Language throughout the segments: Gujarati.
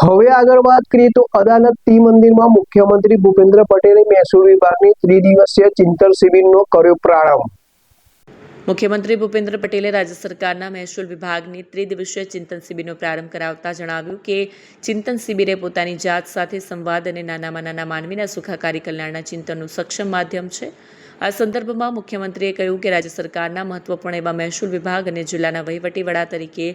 હવે આગળ વાત કરીએ તો અદાલત ત્રિમંદિરમાં મુખ્યમંત્રી ભૂપેન્દ્ર પટેલે મહેસૂલ વિભાગની ત્રિદિવસીય ચિંતન શિબિરનો કર્યો પ્રારંભ। મુખ્યમંત્રી ભૂપેન્દ્ર પટેલે રાજ્ય સરકારના મહેસૂલ વિભાગની ત્રિદિવસીય ચિંતન શિબિરનો પ્રારંભ કરાવતા જણાવ્યું કે ચિંતન શિબિર એ પોતાની જાત સાથે સંવાદ અને નાનામાં નાના માનવીના સુખાકારી કલ્યાણના ચિંતનનું સક્ષમ માધ્યમ છે। આ સંદર્ભમાં મુખ્યમંત્રીએ કહ્યું કે રાજ્ય સરકારના મહત્વપૂર્ણ એવા મહેસૂલ વિભાગ અને જિલ્લાના વહીવટી વડા તરીકે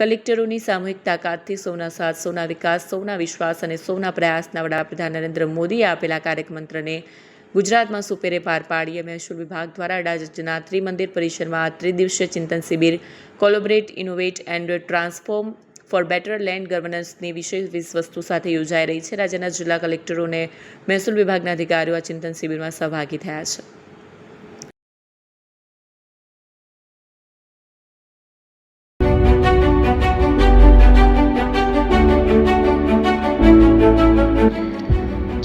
કલેક્ટરોની સામૂહિક તાકાતથી સૌના સાથ, સૌના વિકાસ, સૌના વિશ્વાસ અને સૌના પ્રયાસના વડાપ્રધાન નરેન્દ્ર મોદીએ આપેલા કાર્યમંત્રને ગુજરાતમાં સુપેરે પાર પાડીએ મહેસૂલ વિભાગ દ્વારા રાજ્યના ત્રિમંદિર પરિસરમાં આ ત્રિદિવસીય ચિંતન શિબિર collaborate, innovate and transform for better land ગવર્નન્સની વિશેષ 20 વસ્તુ સાથે યોજાઈ રહી છે। રાજ્યના જિલ્લા કલેક્ટરો અને મહેસૂલ વિભાગના અધિકારીઓ આ ચિંતન શિબિરમાં સહભાગી થયા છે।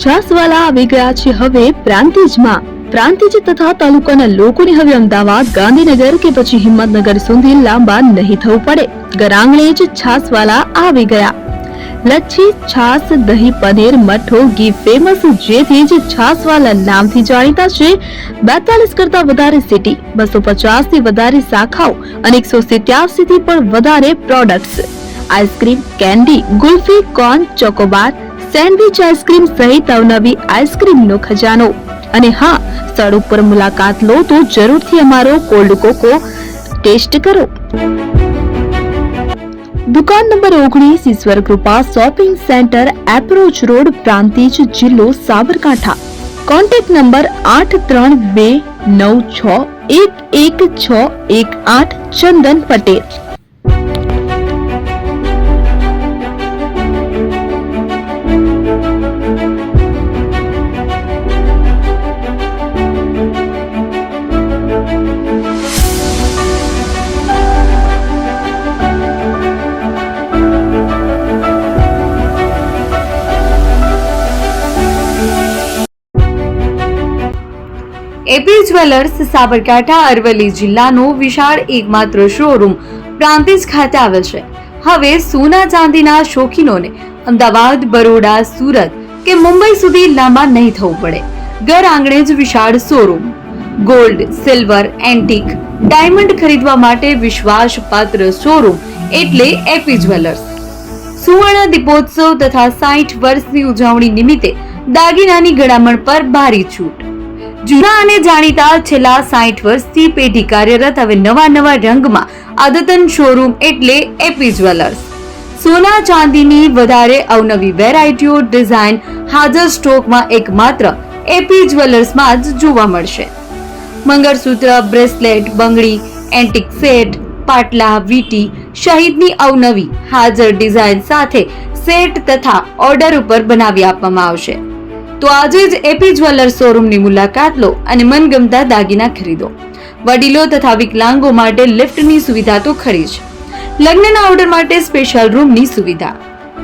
છાસવાલા આવી ગયા છે હવે પ્રાંતિજમાં। પ્રાંતિજ તથા તાલુકાના લોકોને હવે અમદાવાદ, ગાંધીનગર કે પછી હિંમતનગર સુધી લાંબા નહીં થવું પડે। ઘર આંગણે જ છાસવાલા આવી ગયા। લચ્છી, છાસ, દહીં, પનીર, મઠો, ઘી ફેમસ, જેથી જ છાસવાલા નામથી જાણીતા છે। 42 કરતા વધારે સિટી, 250 થી વધારે શાખાઓ અને 187 થી પણ વધારે products. Ice cream, candy, kulfi, corn, Chocobar, sandwich ice cream સહિત અવનવી આઈસ્ક્રીમનો ખજાનો। અને હા, સ્થળ ઉપર મુલાકાત લો તો જરૂરથી અમારો કોલ્ડ કોકો ટેસ્ટ કરો। દુકાન number 19, Ishwar Krupa shopping centre, approach road, Prantij, જિલ્લો Sabarkantha. Contact number 8329611618 Chandan Patel. AP jewellers Sabarkantha Aravalli જિલ્લાનો વિશાળ એકમાત્ર શોરૂમ પ્રાંતિજ ખાતે આવેલ છે। હવે સોના ચાંદીના શોખીનોને અમદાવાદ, બરોડા, સુરત કે મુંબઈ સુધી લાંબા નહીં થવું પડે। ઘર આંગણે જ વિશાળ showroom. Gold, silver, antique, diamond ખરીદવા માટે વિશ્વાસપાત્ર શોરૂમ એટલે એપી જ્વેલર્સ। સુવર્ણ દીપોત્સવ તથા 60 વર્ષની ઉજવણી નિમિત્તે દાગીનાની ગળામણ પર ભારી છૂટ। જૂના અને જાણીતા છેલ્લા 60 વર્ષથી પેઢી કાર્યરત હવે નવા રંગમાં અદ્યતન શોરૂમ એટલે એપી જ્વેલર્સ। સોના ચાંદીની વધારે અવનવી વેરાયટીઓ, ડિઝાઇન હાજર સ્ટોકમાં એકમાત્ર એપી જ્વેલર્સમાં જ જોવા મળશે। મંગળસૂત્ર, બ્રેસલેટ, બંગડી, એન્ટિક સેટ, પાટલા, વીટી સહિતની અવનવી હાજર ડિઝાઇન સાથે સેટ તથા ઓર્ડર ઉપર બનાવી આપવામાં આવશે। તો આજે જ એપી જ્વેલર્સ શોરૂમની મુલાકાત લો અને મનગમતા દાગીના ખરીદો। વડીલો તથા વિકલાંગો માટે લિફ્ટની સુવિધા તો ખરી જ, લગ્નના ઓર્ડર માટે સ્પેશિયલ રૂમની સુવિધા।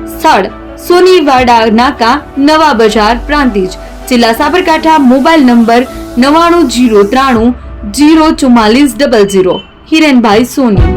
સ્થળ સોનીવાડા નાકા, નવા બજાર, પ્રાંતિજ, જિલ્લા સાબરકાંઠા। Mobile number 9903304400। હિરેનભાઈ સોની।